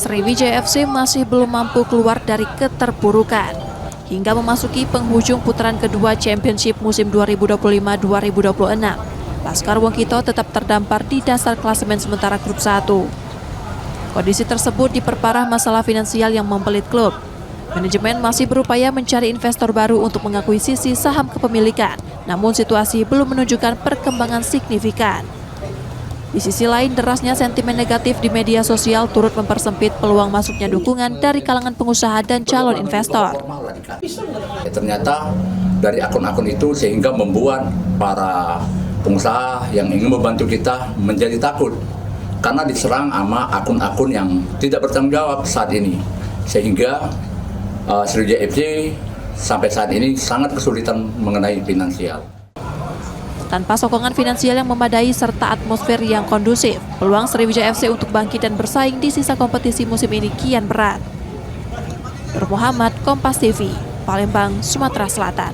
Sriwijaya FC masih belum mampu keluar dari keterpurukan. Hingga memasuki penghujung putaran kedua Championship musim 2025-2026, Laskar Wongkito tetap terdampar di dasar klasemen sementara grup 1. Kondisi tersebut diperparah masalah finansial yang membelit klub. Manajemen masih berupaya mencari investor baru untuk mengakuisisi saham kepemilikan, namun situasi belum menunjukkan perkembangan signifikan. Di sisi lain, derasnya sentimen negatif di media sosial turut mempersempit peluang masuknya dukungan dari kalangan pengusaha dan calon investor. Ternyata dari akun-akun itu sehingga membuat para pengusaha yang ingin membantu kita menjadi takut karena diserang sama akun-akun yang tidak bertanggung jawab saat ini, sehingga Sriwijaya FC sampai saat ini sangat kesulitan mengenai finansial. Tanpa sokongan finansial yang memadai serta atmosfer yang kondusif, peluang Sriwijaya FC untuk bangkit dan bersaing di sisa kompetisi musim ini kian berat. Nur Muhammad, Kompas TV, Palembang, Sumatera Selatan.